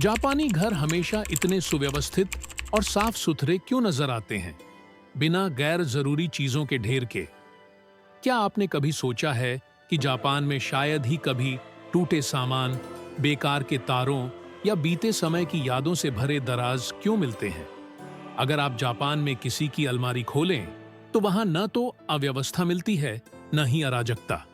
जापानी घर हमेशा इतने सुव्यवस्थित और साफ सुथरे क्यों नजर आते हैं, बिना गैर जरूरी चीजों के ढेर के? क्या आपने कभी सोचा है कि जापान में शायद ही कभी टूटे सामान, बेकार के तारों या बीते समय की यादों से भरे दराज क्यों मिलते हैं? अगर आप जापान में किसी की अलमारी खोलें, तो वहां न तो अव्यवस्था मिलती है, न ही अराजकता।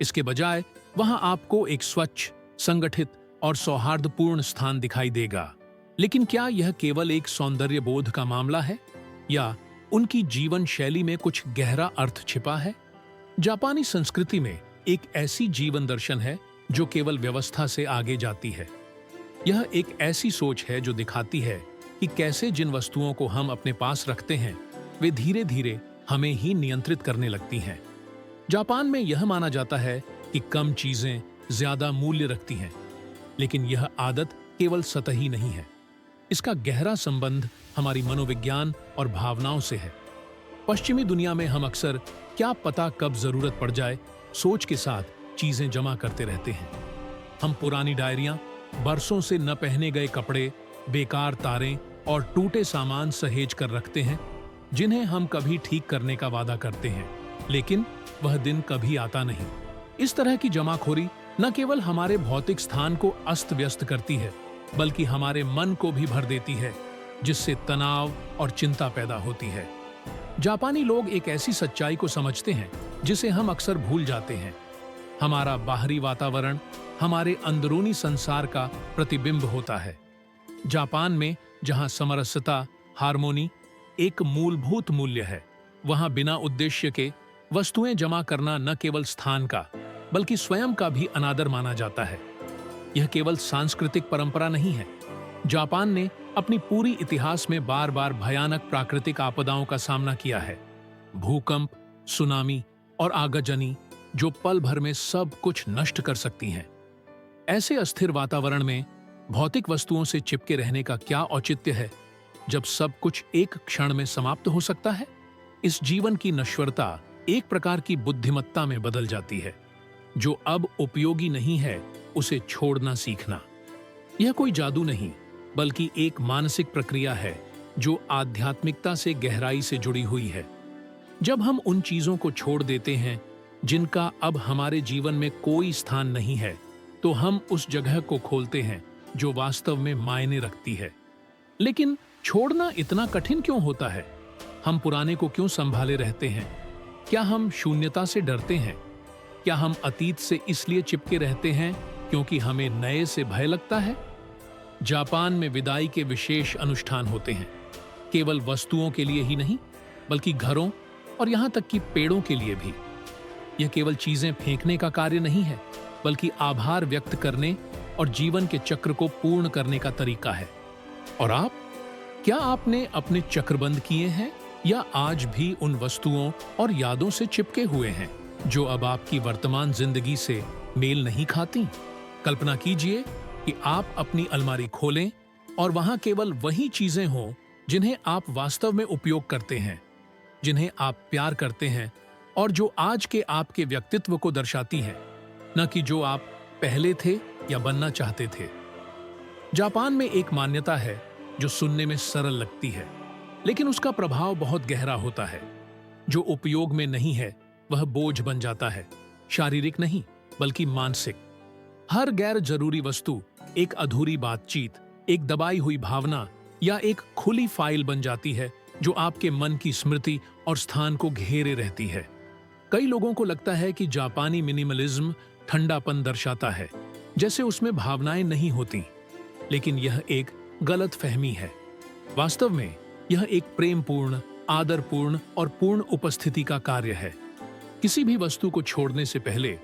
इसके बजाय वहां आपको एक स्वच्छ, संगठित और सौहार्दपूर्ण स्थान दिखाई देगा। लेकिन क्या यह केवल एक सौंदर्य बोध का मामला है, या उनकी जीवन शैली में कुछ गहरा अर्थ छिपा है? जापानी संस्कृति में एक ऐसी जीवन दर्शन है जो केवल व्यवस्था से आगे जाती है। यह एक ऐसी सोच है जो दिखाती है कि कैसे जिन वस्तुओं को हम अपने पास रखते हैं, वे धीरे धीरे हमें ही नियंत्रित करने लगती हैं। जापान में यह माना जाता है कि कम चीजें ज्यादा मूल्य रखती हैं, लेकिन यह आदत केवल सतही नहीं है। इसका गहरा संबंध हमारी मनोविज्ञान और भावनाओं से है। पश्चिमी दुनिया में हम अक्सर क्या पता कब जरूरत पड़ जाए सोच के साथ चीजें जमा करते रहते हैं। हम पुरानी डायरियां, बरसों से न पहने गए कपड़े, बेकार तारें और टूटे सामान सहेज कर रखते हैं, जिन्हें हम कभी ठीक करने का वादा करते हैं, लेकिन वह दिन कभी आता नहीं। इस तरह की जमाखोरी न केवल हमारे भौतिक स्थान को अस्त व्यस्त करती है, बल्कि हमारे मन को भी भर देती है, जिससे तनाव और चिंता पैदा होती है। जापानी लोग एक ऐसी सच्चाई को समझते हैं जिसे हम अक्सर भूल जाते हैं। हमारा बाहरी वातावरण हमारे अंदरूनी संसार का प्रतिबिंब होता है। जापान में जहां समरसता, हार्मोनी एक मूलभूत मूल्य है, वहां बिना उद्देश्य के वस्तुएं जमा करना न केवल स्थान का, बल्कि स्वयं का भी अनादर माना जाता है। यह केवल सांस्कृतिक परंपरा नहीं है। जापान ने अपनी पूरी इतिहास में बार बार भयानक प्राकृतिक आपदाओं का सामना किया है। भूकंप, सुनामी और आगजनी जो पल भर में सब कुछ नष्ट कर सकती हैं। ऐसे अस्थिर वातावरण में भौतिक वस्तुओं से चिपके रहने का क्या औचित्य है, जब सब कुछ एक क्षण में समाप्त हो सकता है? इस जीवन की नश्वरता एक प्रकार की बुद्धिमत्ता में बदल जाती है। जो अब उपयोगी नहीं है, उसे छोड़ना सीखना। यह कोई जादू नहीं, बल्कि एक मानसिक प्रक्रिया है जो आध्यात्मिकता से गहराई से जुड़ी हुई है। जब हम उन चीजों को छोड़ देते हैं जिनका अब हमारे जीवन में कोई स्थान नहीं है, तो हम उस जगह को खोलते हैं जो वास्तव में मायने रखती है। लेकिन छोड़ना इतना कठिन क्यों होता है? हम पुराने को क्यों संभाले रहते हैं? क्या हम शून्यता से डरते हैं? क्या हम अतीत से इसलिए चिपके रहते हैं क्योंकि हमें नए से भय लगता है? जापान में विदाई के विशेष अनुष्ठान होते हैं, केवल वस्तुओं के लिए ही नहीं, बल्कि घरों और यहां तक कि पेड़ों के लिए भी। यह केवल चीजें फेंकने का कार्य नहीं है, बल्कि आभार व्यक्त करने और जीवन के चक्र को पूर्ण करने का तरीका है। और आप, क्या आपने अपने चक्र बंद किए हैं, या आज भी उन वस्तुओं और यादों से चिपके हुए हैं जो अब आपकी वर्तमान जिंदगी से मेल नहीं खाती? कल्पना कीजिए कि आप अपनी अलमारी खोलें और वहां केवल वही चीजें हों जिन्हें आप वास्तव में उपयोग करते हैं, जिन्हें आप प्यार करते हैं और जो आज के आपके व्यक्तित्व को दर्शाती हैं, न कि जो आप पहले थे या बनना चाहते थे। जापान में एक मान्यता है जो सुनने में सरल लगती है, लेकिन उसका प्रभाव बहुत गहरा होता है। जो उपयोग में नहीं है वह बोझ बन जाता है, शारीरिक नहीं बल्कि मानसिक। हर गैर जरूरी वस्तु एक अधूरी बातचीत, एक दबाई हुई भावना या एक खुली फाइल बन जाती है जो आपके मन की स्मृति और स्थान को घेरे रहती है। कई लोगों को लगता है कि जापानी मिनिमलिज्म ठंडापन दर्शाता है, जैसे उसमें भावनाएं नहीं होती, लेकिन यह एक गलत फहमी है। वास्तव में यह एक प्रेमपूर्ण, आदरपूर्ण और पूर्ण उपस्थिति का कार्य है। किसी भी वस्तु को छोड़ने से पहले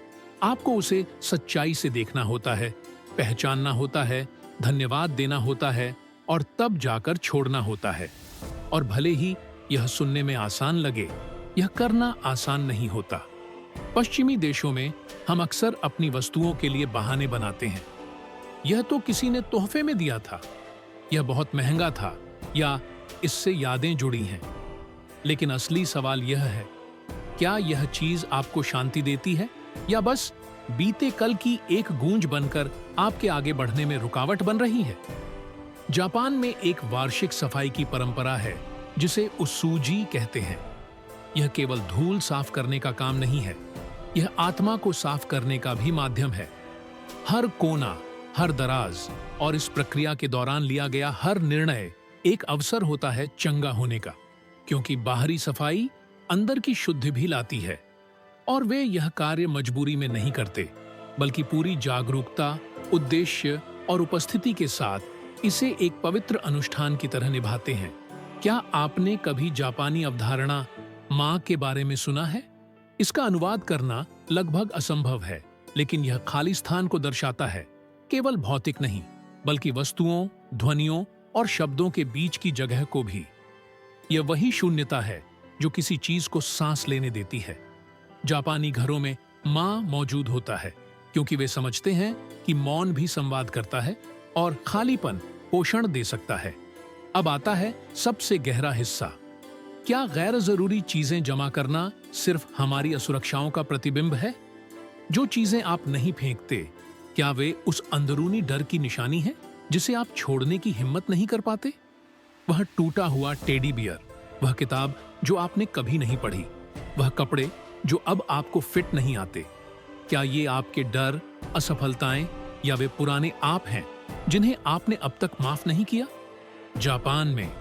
आपको उसे सच्चाई से देखना होता है, पहचानना होता है, धन्यवाद देना होता है और तब जाकर छोड़ना होता है। और भले ही यह सुनने में आसान लगे, यह करना आसान नहीं होता। पश्चिमी देशों में हम अक्सर अपनी वस्तुओं के लिए बहाने बनाते हैं। यह तो किसी ने तोहफे में दिया था, यह बहुत महंगा था, या इससे यादें जुड़ी हैं। लेकिन असली सवाल यह है, क्या यह चीज आपको शांति देती है, या बस बीते कल की एक गूंज बनकर आपके आगे बढ़ने में रुकावट बन रही है? जापान में एक वार्षिक सफाई की परंपरा है जिसे उसूजी कहते हैं। यह केवल धूल साफ करने का काम नहीं है, यह आत्मा को साफ करने का भी माध्यम है। हर कोना, हर दराज और इस प्रक्रिया के दौरान लिया गया हर निर्णय एक अवसर होता है चंगा होने का, क्योंकि बाहरी सफाई अंदर की शुद्धि भी लाती है। और वे यह कार्य मजबूरी में नहीं करते, बल्कि पूरी जागरूकता, उद्देश्य और उपस्थिति के साथ इसे एक पवित्र अनुष्ठान की तरह निभाते हैं। क्या आपने कभी जापानी अवधारणा मां के बारे में सुना है? इसका अनुवाद करना लगभग असंभव है, लेकिन यह खाली स्थान को दर्शाता है, केवल भौतिक नहीं, बल्कि वस्तुओं, ध्वनियों और शब्दों के बीच की जगह को भी। यह वही शून्यता है जो किसी चीज को सांस लेने देती है। जापानी घरों में मां मौजूद होता है क्योंकि वे समझते हैं कि मौन भी संवाद करता है और खालीपन पोषण दे सकता है। अब आता है सबसे गहरा हिस्सा। क्या गैर जरूरी चीजें जमा करना सिर्फ हमारी असुरक्षाओं का प्रतिबिंब है? जो चीजें आप नहीं फेंकते, क्या वे उस अंदरूनी डर की निशानी है जिसे आप छोड़ने की हिम्मत नहीं कर पाते? वह टूटा हुआ टेडी बियर, वह किताब जो आपने कभी नहीं पढ़ी, वह कपड़े जो अब आपको फिट नहीं आते, क्या ये आपके डर, असफलताएं या वे पुराने आप हैं जिन्हें आपने अब तक माफ नहीं किया? जापान में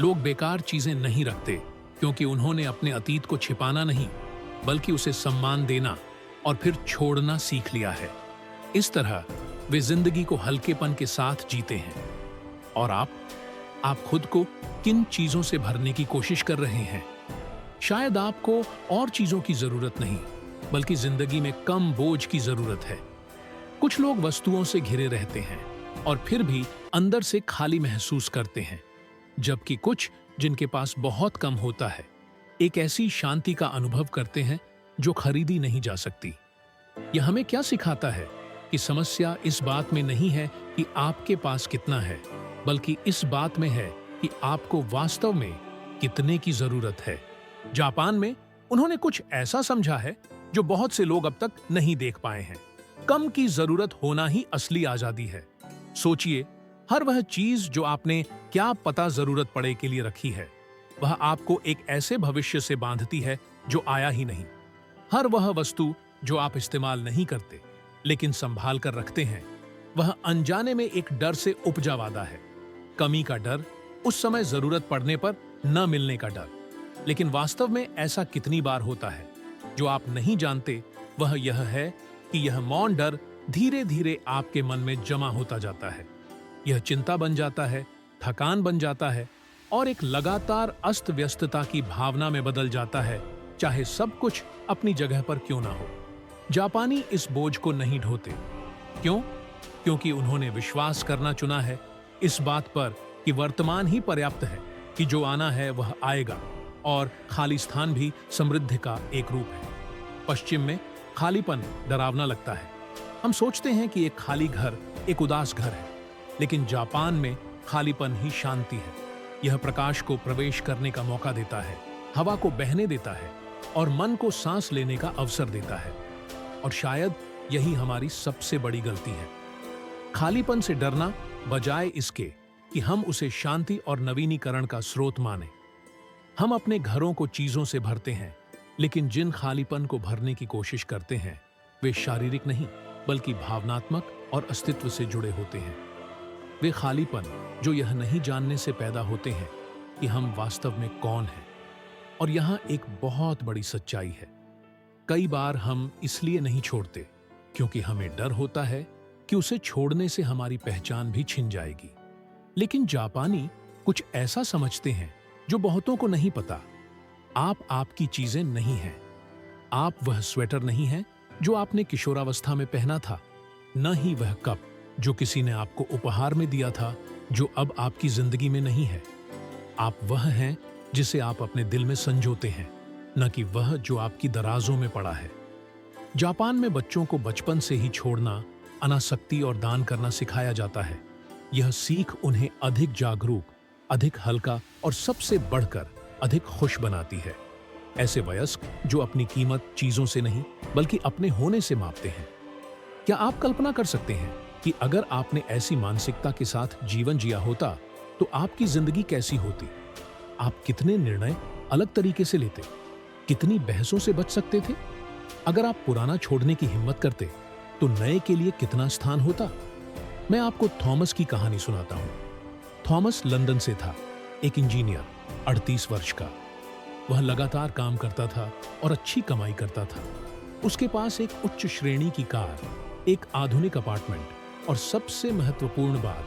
लोग बेकार चीजें नहीं रखते क्योंकि उन्होंने अपने अतीत को छिपाना नहीं, बल्कि उसे सम्मान देना और फिर छोड़ना सीख लिया है। इस तरह वे जिंदगी को हल्केपन के साथ जीते हैं। और आप खुद को किन चीजों से भरने की कोशिश कर रहे हैं? शायद आपको और चीजों की जरूरत नहीं, बल्कि जिंदगी में कम बोझ की जरूरत है। कुछ लोग वस्तुओं से घिरे रहते हैं और फिर भी अंदर से खाली महसूस करते हैं, जबकि कुछ जिनके पास बहुत कम होता है एक ऐसी शांति का अनुभव करते हैं जो खरीदी नहीं जा सकती। यह हमें क्या सिखाता है कि समस्या इस बात में नहीं है कि आपके पास कितना है, बल्कि इस बात में है कि आपको वास्तव में कितने की जरूरत है। जापान में उन्होंने कुछ ऐसा समझा है जो बहुत से लोग अब तक नहीं देख पाए हैं। कम की जरूरत होना ही असली आजादी है। सोचिए, हर वह चीज जो आपने क्या पता जरूरत पड़े के लिए रखी है, वह आपको एक ऐसे भविष्य से बांधती है जो आया ही नहीं। हर वह वस्तु जो आप इस्तेमाल नहीं करते लेकिन संभाल कर रखते हैं, वह अनजाने में एक डर से उपजा वादा है। कमी का डर, उस समय जरूरत पड़ने पर न मिलने का डर। लेकिन वास्तव में ऐसा कितनी बार होता है? जो आप नहीं जानते वह यह है कि यह मौन डर धीरे धीरे आपके मन में जमा होता जाता है। यह चिंता बन जाता है, थकान बन जाता है और एक लगातार अस्त व्यस्तता की भावना में बदल जाता है, चाहे सब कुछ अपनी जगह पर क्यों ना हो। जापानी इस बोझ को नहीं ढोते। क्यों? क्योंकि उन्होंने विश्वास करना चुना है इस बात पर कि वर्तमान ही पर्याप्त है, कि जो आना है वह आएगा, और खाली स्थान भी समृद्धि का एक रूप है। पश्चिम में खालीपन डरावना लगता है। हम सोचते हैं कि एक खाली घर एक उदास घर है, लेकिन जापान में खालीपन ही शांति है। यह प्रकाश को प्रवेश करने का मौका देता है, हवा को बहने देता है और मन को सांस लेने का अवसर देता है। और शायद यही हमारी सबसे बड़ी गलती है, खालीपन से डरना बजाय इसके कि हम उसे शांति और नवीनीकरण का स्रोत माने। हम अपने घरों को चीजों से भरते हैं, लेकिन जिन खालीपन को भरने की कोशिश करते हैं वे शारीरिक नहीं बल्कि भावनात्मक और अस्तित्व से जुड़े होते हैं। वे खालीपन जो यह नहीं जानने से पैदा होते हैं कि हम वास्तव में कौन हैं। और यहाँ एक बहुत बड़ी सच्चाई है, कई बार हम इसलिए नहीं छोड़ते क्योंकि हमें डर होता है कि उसे छोड़ने से हमारी पहचान भी छिन जाएगी। लेकिन जापानी कुछ ऐसा समझते हैं जो बहुतों को नहीं पता। आप आपकी चीजें नहीं हैं। आप वह स्वेटर नहीं हैं जो आपने किशोरावस्था में पहना था, न ही वह कप जो किसी ने आपको उपहार में दिया था, जो अब आपकी जिंदगी में नहीं है। आप वह हैं जिसे आप अपने दिल में संजोते हैं, न कि वह जो आपकी दराजों में पड़ा है। जापान में बच्चों को बचपन से ही छोड़ना, अनासक्ति और दान करना सिखाया जाता है। यह सीख उन्हें अधिक जागरूक, अधिक हल्का और सबसे बढ़कर अधिक खुश बनाती है। ऐसे वयस्क जो अपनी कीमत चीजों से नहीं बल्कि अपने होने से मापते हैं। क्या आप कल्पना कर सकते हैं कि अगर आपने ऐसी मानसिकता के साथ जीवन जिया होता तो आपकी जिंदगी कैसी होती। आप कितने निर्णय अलग तरीके से लेते, कितनी बहसों से बच सकते थे। अगर आप पुराना छोड़ने की हिम्मत करते तो नए के लिए कितना स्थान होता। मैं आपको थॉमस की कहानी सुनाता हूं। थॉमस लंदन से था, एक इंजीनियर, 38 वर्ष का। वह लगातार काम करता था और अच्छी कमाई करता था। उसके पास एक उच्च श्रेणी की कार, एक आधुनिक अपार्टमेंट और सबसे महत्वपूर्ण बात,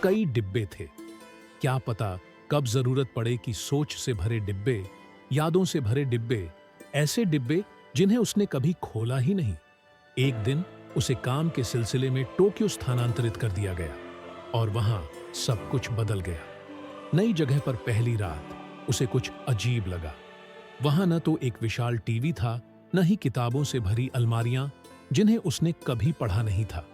कई डिब्बे थे। क्या पता कब जरूरत पड़े कि सोच से भरे डिब्बे, यादों से भरे डिब्बे, ऐसे डिब्बे जिन्हें उसने कभी खोला ही नहीं। एक दिन उसे काम के सिलसिले में टोक्यो स्थानांतरित कर दिया गया और वहां सब कुछ बदल गया। नई जगह पर पहली रात उसे कुछ अजीब लगा। वहां न तो एक विशाल टीवी था, न ही किताबों से भरी अलमारियां जिन्हें उसने कभी पढ़ा नहीं था,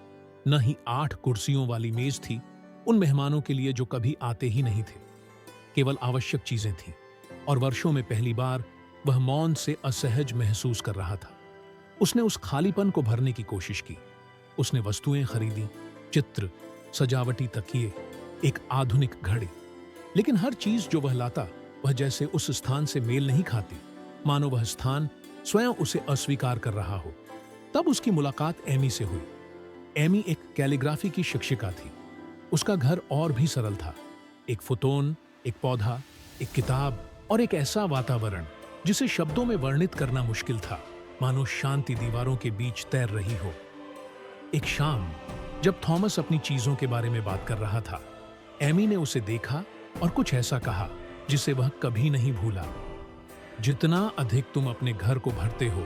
न ही 8 कुर्सियों वाली मेज थी उन मेहमानों के लिए जो कभी आते ही नहीं थे। केवल आवश्यक चीजें थीं और वर्षों में पहली बार वह मौन से असहज महसूस कर रहा था। उसने उस खालीपन को भरने की कोशिश की। उसने वस्तुएं खरीदी, चित्र, सजावटी तकिए, एक आधुनिक घड़ी, लेकिन हर चीज जो वह लाता वह जैसे उस स्थान से मेल नहीं खाती, मानो वह स्थान स्वयं उसे अस्वीकार कर रहा हो। तब उसकी मुलाकात एमी से हुई। एमी एक कैलीग्राफी की शिक्षिका थी। उसका घर और भी सरल था, एक फुतोन, एक पौधा, एक किताब और एक ऐसा वातावरण जिसे शब्दों में वर्णित करना मुश्किल था, मानो शांति दीवारों के बीच तैर रही हो। एक शाम जब थॉमस अपनी चीजों के बारे में बात कर रहा था, एमी ने उसे देखा और कुछ ऐसा कहा जिसे वह कभी नहीं भूला। जितना अधिक तुम अपने घर को भरते हो,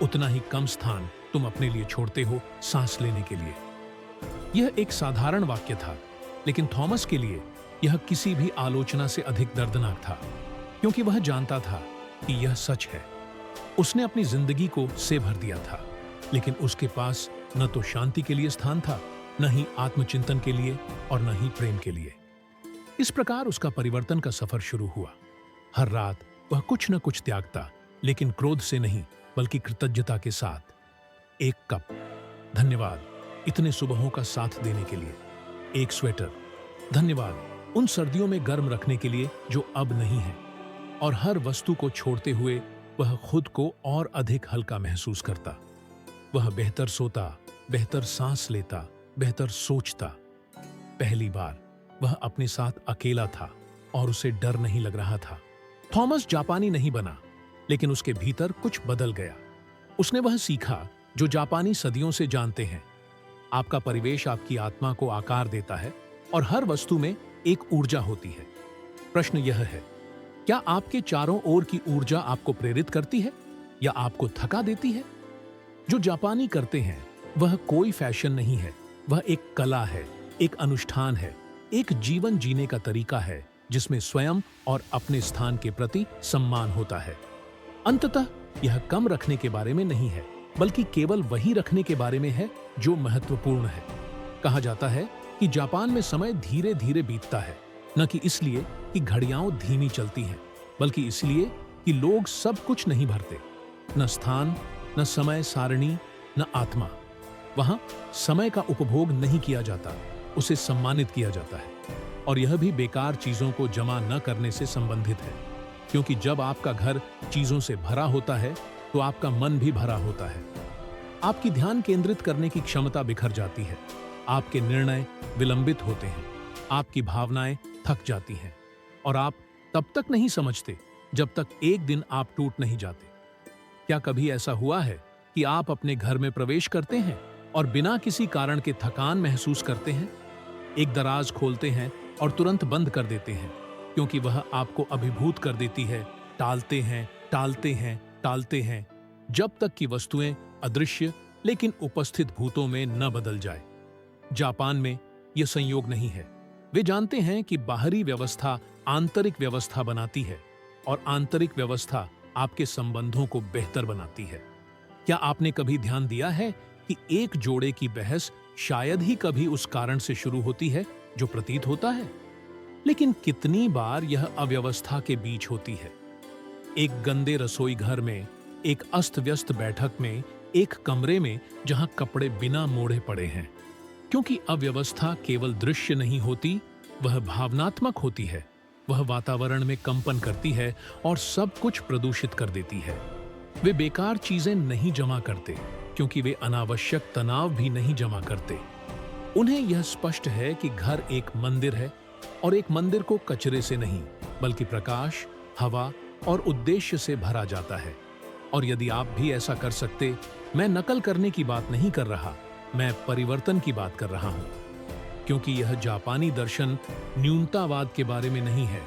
उतना ही कम स्थान तुम अपने लिए छोड़ते हो सांस लेने के लिए। यह एक साधारण वाक्य था, लेकिन थॉमस के लिए यह किसी भी आलोचना से अधिक दर्दनाक था, क्योंकि वह जानता था कि यह सच है। उसने अपनी जिंदगी को से भर दिया था, लेकिन उसके पास न तो शांति के लिए स्थान था, न ही आत्मचिंतन के लिए और न ही प्रेम के लिए। इस प्रकार उसका परिवर्तन का सफर शुरू हुआ। हर रात वह कुछ न कुछ त्यागता, लेकिन क्रोध से नहीं बल्कि कृतज्ञता के साथ। एक कप, धन्यवाद इतने सुबहों का साथ देने के लिए। एक स्वेटर, धन्यवाद उन सर्दियों में गर्म रखने के लिए जो अब नहीं है। और हर वस्तु को छोड़ते हुए वह खुद को और अधिक हल्का महसूस करता। वह बेहतर सोता, बेहतर सांस लेता, बेहतर सोचता। पहली बार वह अपने साथ अकेला था और उसे डर नहीं लग रहा था। थॉमस जापानी नहीं बना, लेकिन उसके भीतर कुछ बदल गया। उसने वह सीखा जो जापानी सदियों से जानते हैं। आपका परिवेश आपकी आत्मा को आकार देता है और हर वस्तु में एक ऊर्जा होती है। प्रश्न यह है, क्या आपके चारों ओर की ऊर्जा आपको प्रेरित करती है या आपको थका देती है? जो जापानी करते हैं वह कोई फैशन नहीं है, वह एक कला है, एक अनुष्ठान है, एक जीवन जीने का तरीका है जिसमें स्वयं और अपने स्थान के प्रति सम्मान होता है। अंततः यह कम रखने के बारे में नहीं है, बल्कि केवल वही रखने के बारे में है जो महत्वपूर्ण है। कहा जाता है कि जापान में समय धीरे धीरे बीतता है, न कि इसलिए कि घड़ियां धीमी चलती हैं, बल्कि इसलिए कि लोग सब कुछ नहीं भरते। न स्थान, न समय सारणी, न आत्मा। वहां समय का उपभोग नहीं किया जाता, उसे सम्मानित किया जाता है। और यह भी बेकार चीजों को जमा न करने से संबंधित है, क्योंकि जब आपका घर चीजों से भरा होता है तो आपका मन भी भरा होता है। आपकी ध्यान केंद्रित करने की क्षमता बिखर जाती है, आपके निर्णय विलंबित होते हैं, आपकी भावनाएं थक जाती हैं और आप तब तक नहीं समझते जब तक एक दिन आप टूट नहीं जाते। क्या कभी ऐसा हुआ है कि आप अपने घर में प्रवेश करते हैं और बिना किसी कारण के थकान महसूस करते हैं? एक दराज खोलते हैं और तुरंत बंद कर देते हैं, क्योंकि वह आपको अभिभूत कर देती है। टालते हैं, टालते हैं, टालते हैं, जब तक कि वस्तुएं अदृश्य लेकिन उपस्थित भूतों में न बदल जाए। जापान में यह संयोग नहीं है। वे जानते हैं कि बाहरी व्यवस्था आंतरिक व्यवस्था बनाती है और आंतरिक व्यवस्था आपके संबंधों को बेहतर बनाती है। क्या आपने कभी ध्यान दिया है कि एक जोड़े की बहस शायद ही कभी उस कारण से शुरू होती है जो प्रतीत होता है, लेकिन कितनी बार यह अव्यवस्था के बीच होती है? एक गंदे रसोई घर में, एक अस्त व्यस्त बैठक में, एक कमरे में जहां कपड़े बिना मोड़े पड़े हैं। क्योंकि अव्यवस्था केवल दृश्य नहीं होती, वह भावनात्मक होती है। वह वातावरण में कंपन करती है और सब कुछ प्रदूषित कर देती है। वे बेकार चीजें नहीं जमा करते, क्योंकि वे अनावश्यक तनाव भी नहीं जमा करते। उन्हें यह स्पष्ट है कि घर एक मंदिर है, और एक मंदिर को कचरे से नहीं, बल्कि प्रकाश, हवा और उद्देश्य से भरा जाता है। और यदि आप भी ऐसा कर सकते, मैं नकल करने की बात नहीं कर रहा, मैं परिवर्तन की बात कर रहा हूं। क्योंकि यह जापानी दर्शन न्यूनतावाद के बारे में नहीं है,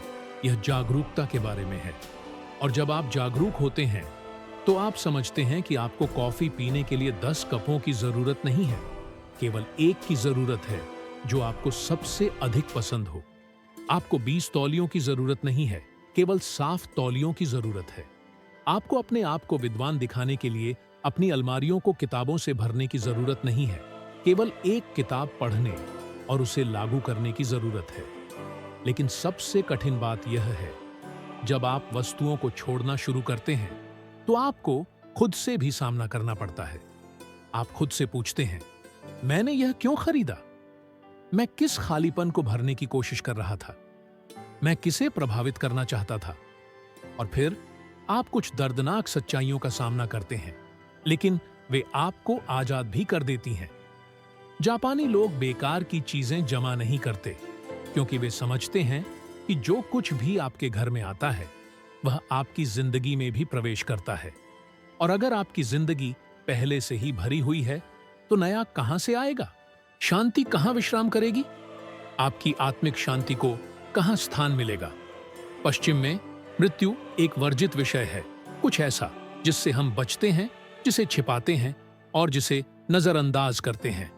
यह जागरूकता के बारे में है। और जब आप जागरूक होते हैं, तो आप समझते हैं कि आपको कॉफी पीने के लिए 10 कपों की जरूरत नहीं है, केवल एक की जरूरत है जो आपको सबसे अधिक पसंद हो। आपको 20 तौलियों की जरूरत नहीं है, केवल साफ तौलियों की जरूरत है। आपको अपने आप को विद्वान दिखाने के लिए अपनी अलमारियों को किताबों से भरने की जरूरत नहीं है, केवल एक किताब पढ़ने और उसे लागू करने की जरूरत है। लेकिन सबसे कठिन बात यह है, जब आप वस्तुओं को छोड़ना शुरू करते हैं, तो आपको खुद से भी सामना करना पड़ता है। आप खुद से पूछते हैं, मैंने यह क्यों खरीदा? मैं किस खालीपन को भरने की कोशिश कर रहा था? मैं किसे प्रभावित करना चाहता था? और फिर आप कुछ दर्दनाक सच्चाइयों का सामना करते हैं, लेकिन वे आपको आजाद भी कर देती हैं। जापानी लोग बेकार की चीजें जमा नहीं करते, क्योंकि वे समझते हैं कि जो कुछ भी आपके घर में आता है, वह आपकी जिंदगी में भी प्रवेश करता है। और अगर आपकी जिंदगी पहले से ही भरी हुई है, तो नया कहां से आएगा? शांति कहां विश्राम करेगी? आपकी आत्मिक शांति को कहां स्थान मिलेगा? पश्चिम में मृत्यु एक वर्जित विषय है, कुछ ऐसा जिससे हम बचते हैं, जिसे छिपाते हैं और जिसे नजरअंदाज करते हैं।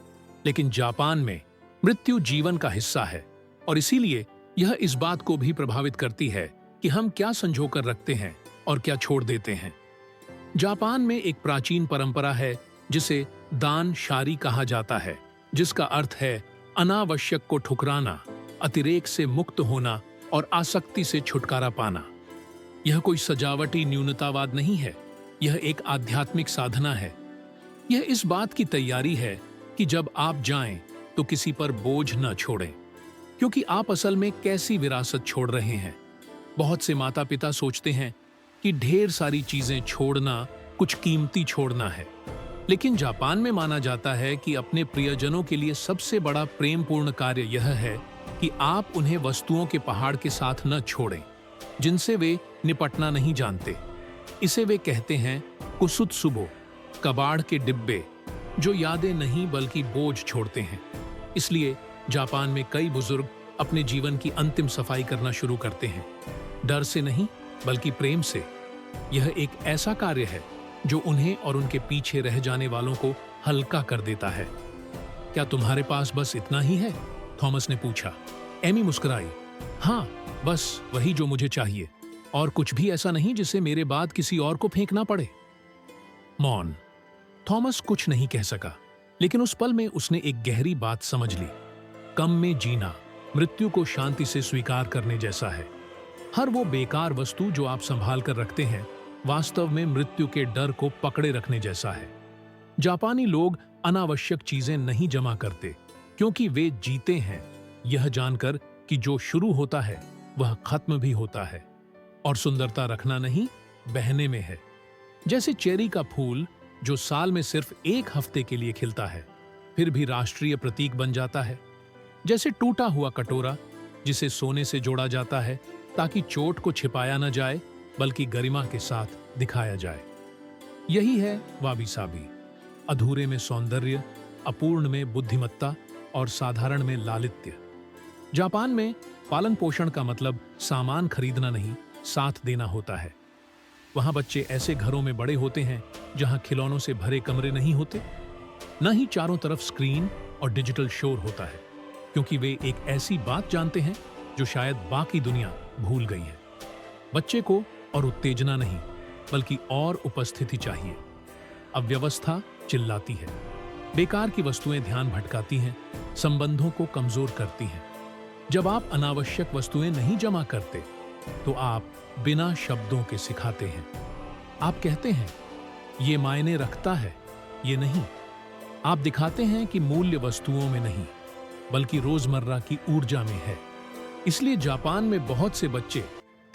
लेकिन जापान में मृत्यु जीवन का हिस्सा है, और इसीलिए यह इस बात को भी प्रभावित करती है कि हम क्या संजोकर रखते हैं और क्या छोड़ देते हैं। जापान में एक प्राचीन परंपरा है जिसे दान शारी कहा जाता है, जिसका अर्थ है अनावश्यक को ठुकराना, अतिरेक से मुक्त होना और आसक्ति से छुटकारा पाना। यह कोई सजावटी न्यूनतावाद नहीं है, यह एक आध्यात्मिक साधना है। यह इस बात की तैयारी है कि जब आप जाएं तो किसी पर बोझ न छोड़ें, क्योंकि आप असल में कैसी विरासत छोड़ रहे हैं। बहुत से माता पिता सोचते हैं कि ढेर सारी चीजें छोड़ना कुछ कीमती छोड़ना है, लेकिन जापान में माना जाता है कि अपने प्रियजनों के लिए सबसे बड़ा प्रेमपूर्ण कार्य यह है कि आप उन्हें वस्तुओं के पहाड़ के साथ न छोड़ें जिनसे वे निपटना नहीं जानते। इसे वे कहते हैं कुसुत्सुबो, कबाड़ के डिब्बे, जो यादें नहीं बल्कि बोझ छोड़ते हैं। इसलिए जापान में कई बुजुर्ग अपने जीवन की अंतिम सफाई करना शुरू करते हैं, डर से नहीं बल्कि प्रेम से। यह एक ऐसा कार्य है जो उन्हें और उनके पीछे रह जाने वालों को हल्का कर देता है। क्या तुम्हारे पास बस इतना ही है? थॉमस ने पूछा। एमी मुस्कुराई। हाँ, बस वही जो मुझे चाहिए, और कुछ भी ऐसा नहीं जिसे मेरे बाद किसी और को फेंकना पड़े। मौन। थॉमस कुछ नहीं कह सका, लेकिन उस पल में उसने एक गहरी बात समझ ली। कम में जीना मृत्यु को शांति से स्वीकार करने जैसा है। हर वो बेकार वस्तु जो आप संभाल कर रखते हैं, वास्तव में मृत्यु के डर को पकड़े रखने जैसा है। जापानी लोग अनावश्यक चीजें नहीं जमा करते, क्योंकि वे जीते हैं यह जानकर कि जो शुरू होता है वह खत्म भी होता है। और सुंदरता रखना नहीं, बहने में है। जैसे चेरी का फूल जो साल में सिर्फ एक हफ्ते के लिए खिलता है, फिर भी राष्ट्रीय प्रतीक बन जाता है। जैसे टूटा हुआ कटोरा जिसे सोने से जोड़ा जाता है ताकि चोट को छिपाया न जाए बल्कि गरिमा के साथ दिखाया जाए। यही है वाबी साबी। अधूरे में सौंदर्य, अपूर्ण में बुद्धिमत्ता और साधारण में लालित्य। जापान में पालन पोषण का मतलब सामान खरीदना नहीं, साथ देना होता है। वहां बच्चे ऐसे घरों में बड़े होते हैं जहां खिलौनों से भरे कमरे नहीं होते, न ही चारों तरफ स्क्रीन और डिजिटल शोर होता है, क्योंकि वे एक ऐसी बात जानते हैं जो शायद बाकी दुनिया भूल गई है। बच्चे को और उत्तेजना नहीं बल्कि और उपस्थिति चाहिए। अव्यवस्था चिल्लाती है, बेकार की वस्तुएं ध्यान भटकाती हैं, संबंधों को कमजोर करती हैं। जब आप अनावश्यक वस्तुएं नहीं जमा करते, तो आप बिना शब्दों के सिखाते हैं। आप कहते हैं, ये मायने रखता है, ये नहीं। आप दिखाते हैं कि मूल्य वस्तुओं में नहीं, बल्कि रोजमर्रा की ऊर्जा में है। इसलिए जापान में बहुत से बच्चे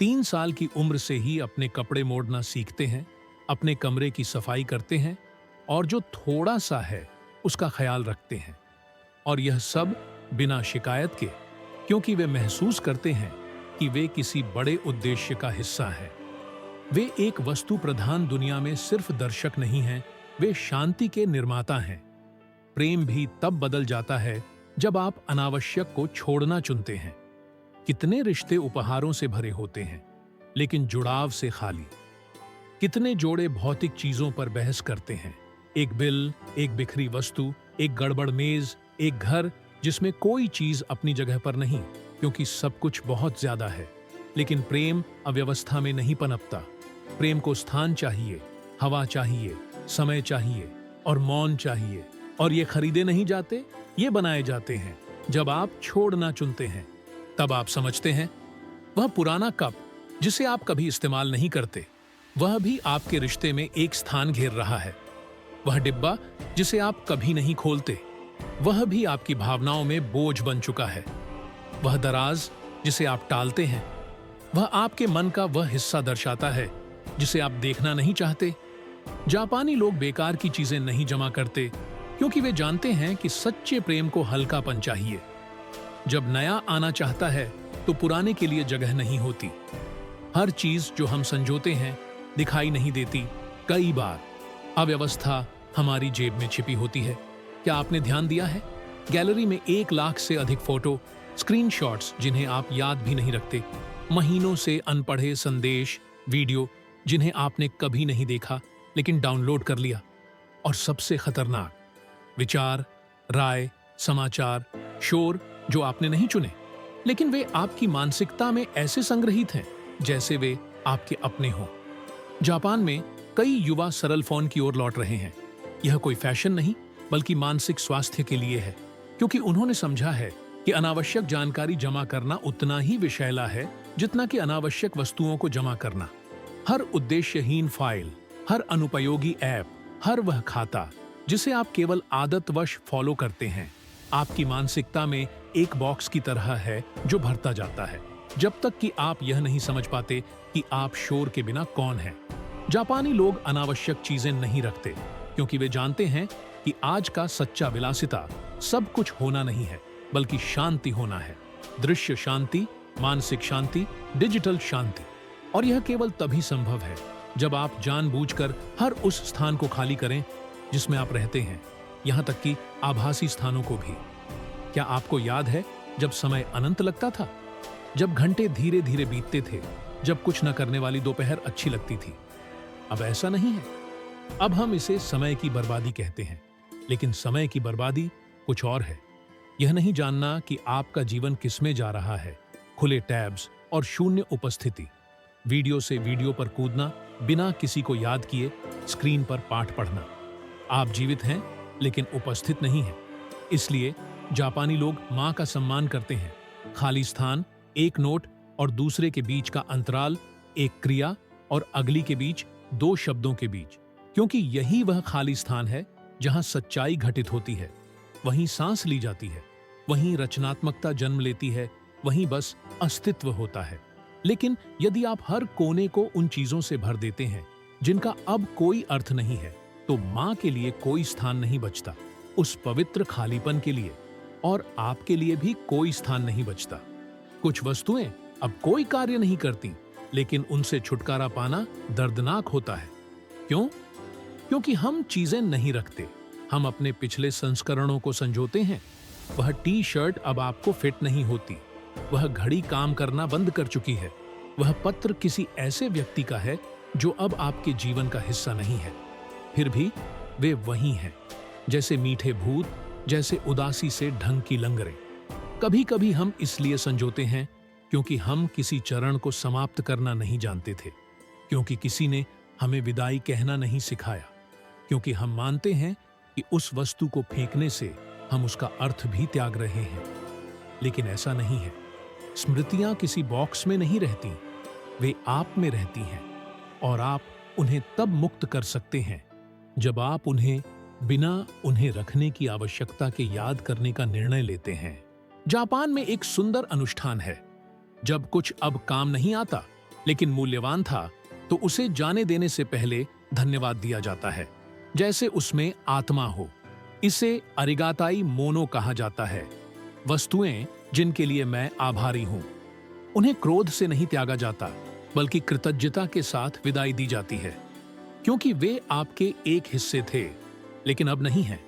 3 साल की उम्र से ही अपने कपड़े मोड़ना सीखते हैं, अपने कमरे की सफाई करते हैं और जो थोड़ा सा है उसका ख्याल रखते हैं। और यह सब बिना शिकायत के, क्योंकि वे महसूस करते हैं कि वे किसी बड़े उद्देश्य का हिस्सा हैं। वे एक वस्तु प्रधान दुनिया में सिर्फ दर्शक नहीं हैं, वे शांति के निर्माता हैं। प्रेम भी तब बदल जाता है जब आप अनावश्यक को छोड़ना चुनते हैं। कितने रिश्ते उपहारों से भरे होते हैं, लेकिन जुड़ाव से खाली। कितने जोड़े भौतिक चीजों पर बहस करते हैं, एक बिल, एक बिखरी वस्तु, एक गड़बड़ मेज, एक घर जिसमें कोई चीज अपनी जगह पर नहीं, क्योंकि सब कुछ बहुत ज्यादा है। लेकिन प्रेम अव्यवस्था में नहीं पनपता। प्रेम को स्थान चाहिए, हवा चाहिए, समय चाहिए और मौन चाहिए। और ये खरीदे नहीं जाते, ये बनाए जाते हैं। जब आप छोड़ना चुनते हैं, तब आप समझते हैं वह पुराना कप जिसे आप कभी इस्तेमाल नहीं करते, वह भी आपके रिश्ते में एक स्थान घेर रहा है। वह डिब्बा जिसे आप कभी नहीं खोलते, वह भी आपकी भावनाओं में बोझ बन चुका है। वह दराज जिसे आप टालते हैं, वह आपके मन का वह हिस्सा दर्शाता है जिसे आप देखना नहीं चाहते। जापानी लोग बेकार की चीजें नहीं जमा करते, क्योंकि वे जानते हैं कि सच्चे प्रेम को हल्कापन चाहिए। जब नया आना चाहता है तो पुराने के लिए जगह नहीं होती। हर चीज जो हम संजोते हैं दिखाई नहीं देती। कई बार अव्यवस्था हमारी जेब में छिपी होती है। क्या आपने ध्यान दिया है? गैलरी में 1 लाख से अधिक फोटो, स्क्रीनशॉट्स जिन्हें आप याद भी नहीं रखते, महीनों से अनपढ़े संदेश, वीडियो जिन्हें आपने कभी नहीं देखा लेकिन डाउनलोड कर लिया। और सबसे खतरनाक, विचार, राय, समाचार, शोर जो आपने नहीं चुने, लेकिन वे आपकी मानसिकता में ऐसे संग्रहित हैं जैसे वे आपके अपने हों। जापान में कई युवा सरल फोन की ओर लौट रहे हैं। यह कोई फैशन नहीं, बल्कि मानसिक स्वास्थ्य के लिए है, क्योंकि उन्होंने समझा है कि अनावश्यक जानकारी जमा करना उतना ही विषैला है जितना कि अनावश्यक वस्तुओं को जमा करना। हर उद्देश्यहीन फाइल, हर अनुपयोगी ऐप, हर वह खाता जिसे आप केवल आदतवश फॉलो करते हैं, आपकी मानसिकता में एक बॉक्स की तरह है जो भरता जाता है, जब तक कि आप यह नहीं समझ पाते कि आप शोर के बिना कौन हैं। जापानी लोग अनावश्यक चीजें नहीं रखते, क्योंकि वे जानते हैं कि आज का सच्चा विलासिता सब कुछ होना नहीं है, बल्कि शांति होना है। दृश्य शांति, मानसिक शांति, डिजिटल शांति। और यह केवल तभी संभव है जब आप जानबूझकर हर उस स्थान को खाली करें जिसमें आप रहते हैं, यहां तक कि आभासी स्थानों को भी। क्या आपको याद है जब समय अनंत लगता था, जब घंटे धीरे धीरे बीतते थे, जब कुछ न करने वाली दोपहर अच्छी लगती थी? अब ऐसा नहीं है। अब हम इसे समय की बर्बादी कहते हैं, लेकिन समय की बर्बादी कुछ और है। यह नहीं जानना कि आपका जीवन किसमें जा रहा है। खुले टैब्स और शून्य उपस्थिति, वीडियो से वीडियो पर कूदना बिना किसी को याद किए, स्क्रीन पर पाठ पढ़ना। आप जीवित हैं लेकिन उपस्थित नहीं हैं। इसलिए जापानी लोग मां का सम्मान करते हैं। खाली स्थान, एक नोट और दूसरे के बीच का अंतराल, एक क्रिया और अगली के बीच 2 शब्दों के बीच, क्योंकि यही वह खाली स्थान है जहां सच्चाई घटित होती है, वहीं सांस ली जाती है, वहीं रचनात्मकता जन्म लेती है, वहीं बस अस्तित्व होता है। लेकिन यदि आप हर कोने को उन चीजों से भर देते हैं जिनका अब कोई अर्थ नहीं है, तो मां के लिए कोई स्थान नहीं बचता, उस पवित्र खालीपन के लिए। और आपके लिए भी कोई स्थान नहीं बचता। कुछ वस्तुएं अब कोई कार्य नहीं करती, लेकिन उनसे छुटकारा पाना दर्दनाक होता है। क्यों? क्योंकि हम चीजें नहीं रखते, हम अपने पिछले संस्करणों को संजोते हैं। वह टी शर्ट अब आपको फिट नहीं होती, वह घड़ी काम करना बंद कर चुकी है, वह पत्र किसी ऐसे व्यक्ति का है जो अब आपके जीवन का हिस्सा नहीं है। फिर भी वे वही हैं, जैसे मीठे भूत, जैसे उदासी से ढंग की लंगरें। कभी कभी हम इसलिए संजोते हैं क्योंकि हम किसी चरण को समाप्त करना नहीं जानते थे, क्योंकि किसी ने हमें विदाई कहना नहीं सिखाया, क्योंकि हम मानते हैं कि उस वस्तु को फेंकने से हम उसका अर्थ भी त्याग रहे हैं। लेकिन ऐसा नहीं है। स्मृतियां किसी बॉक्स में नहीं रहती, वे आप में रहती हैं, और आप उन्हें तब मुक्त कर सकते हैं जब आप उन्हें बिना उन्हें रखने की आवश्यकता के याद करने का निर्णय लेते हैं। जापान में एक सुंदर अनुष्ठान है। जब कुछ अब काम नहीं आता लेकिन मूल्यवान था, तो उसे जाने देने से पहले धन्यवाद दिया जाता है, जैसे उसमें आत्मा हो। इसे अरिगाताई मोनो कहा जाता है। वस्तुएं जिनके लिए मैं आभारी हूं, उन्हें क्रोध से नहीं त्यागा जाता, बल्कि कृतज्ञता के साथ विदाई दी जाती है, क्योंकि वे आपके एक हिस्से थे, लेकिन अब नहीं है।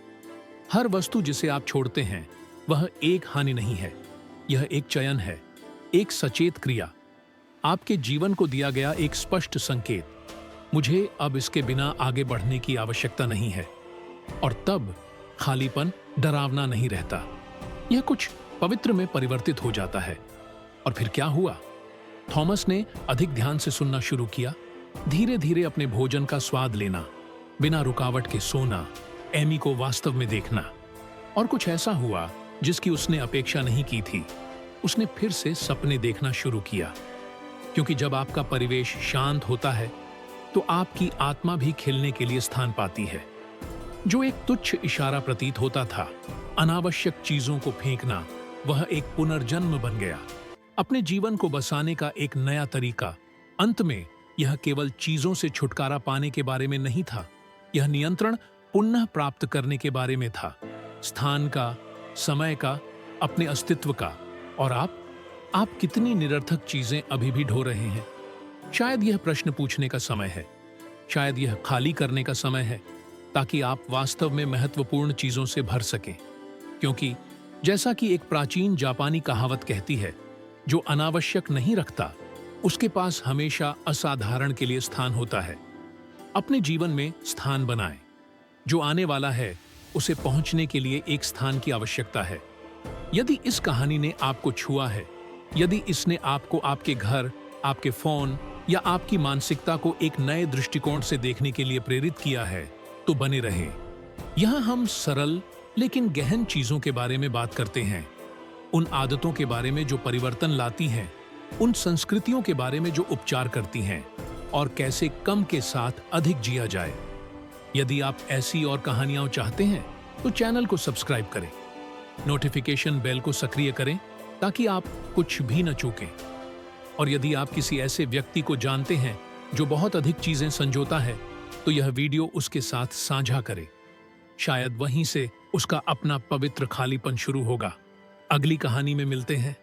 हर वस्तु जिसे आप छोड़ते हैं वह एक हानि नहीं है, यह एक चयन है, एक सचेत क्रिया, आपके जीवन को दिया गया एक स्पष्ट संकेत। मुझे अब इसके बिना आगे बढ़ने की आवश्यकता नहीं है। और तब खालीपन डरावना नहीं रहता, यह कुछ पवित्र में परिवर्तित हो जाता है। और फिर क्या हुआ? थॉमस ने अधिक ध्यान से सुनना शुरू किया, धीरे धीरे अपने भोजन का स्वाद लेना, बिना रुकावट के सोना, एमी को वास्तव में देखना। और कुछ ऐसा हुआ जिसकी उसने अपेक्षा नहीं की थी। उसने फिर से सपने देखना शुरू किया, क्योंकि जब आपका परिवेश शांत होता है तो आपकी आत्मा भी खिलने के लिए स्थान पाती है। जो एक तुच्छ इशारा प्रतीत होता था, अनावश्यक चीजों को फेंकना, वह एक पुनर्जन्म बन गया, अपने जीवन को बसाने का एक नया तरीका। अंत में यह केवल चीजों से छुटकारा पाने के बारे में नहीं था, यह नियंत्रण पुनः प्राप्त करने के बारे में था, स्थान का, समय का, अपने अस्तित्व का। और आप कितनी निरर्थक चीजें अभी भी ढो रहे हैं? शायद यह प्रश्न पूछने का समय है, शायद यह खाली करने का समय है, ताकि आप वास्तव में महत्वपूर्ण चीजों से भर सकें। क्योंकि जैसा कि एक प्राचीन जापानी कहावत कहती है, जो अनावश्यक नहीं रखता, उसके पास हमेशा असाधारण के लिए स्थान होता है। अपने जीवन में स्थान बनाएं। जो आने वाला है उसे पहुंचने के लिए एक स्थान की आवश्यकता है। यदि इस कहानी ने आपको छुआ है, यदि इसने आपको आपके घर, आपके फोन या आपकी मानसिकता को एक नए दृष्टिकोण से देखने के लिए प्रेरित किया है, तो बने रहें। यहाँ हम सरल लेकिन गहन चीजों के बारे में बात करते हैं, उन आदतों के बारे में जो परिवर्तन लाती हैं, उन संस्कृतियों के बारे में जो उपचार करती हैं, और कैसे कम के साथ अधिक जिया जाए। यदि आप ऐसी और कहानियां चाहते हैं तो चैनल को सब्सक्राइब करें, नोटिफिकेशन बेल को सक्रिय करें ताकि आप कुछ भी न चूकें। और यदि आप किसी ऐसे व्यक्ति को जानते हैं जो बहुत अधिक चीजें संजोता है, तो यह वीडियो उसके साथ साझा करें। शायद वहीं से उसका अपना पवित्र खालीपन शुरू होगा। अगली कहानी में मिलते हैं।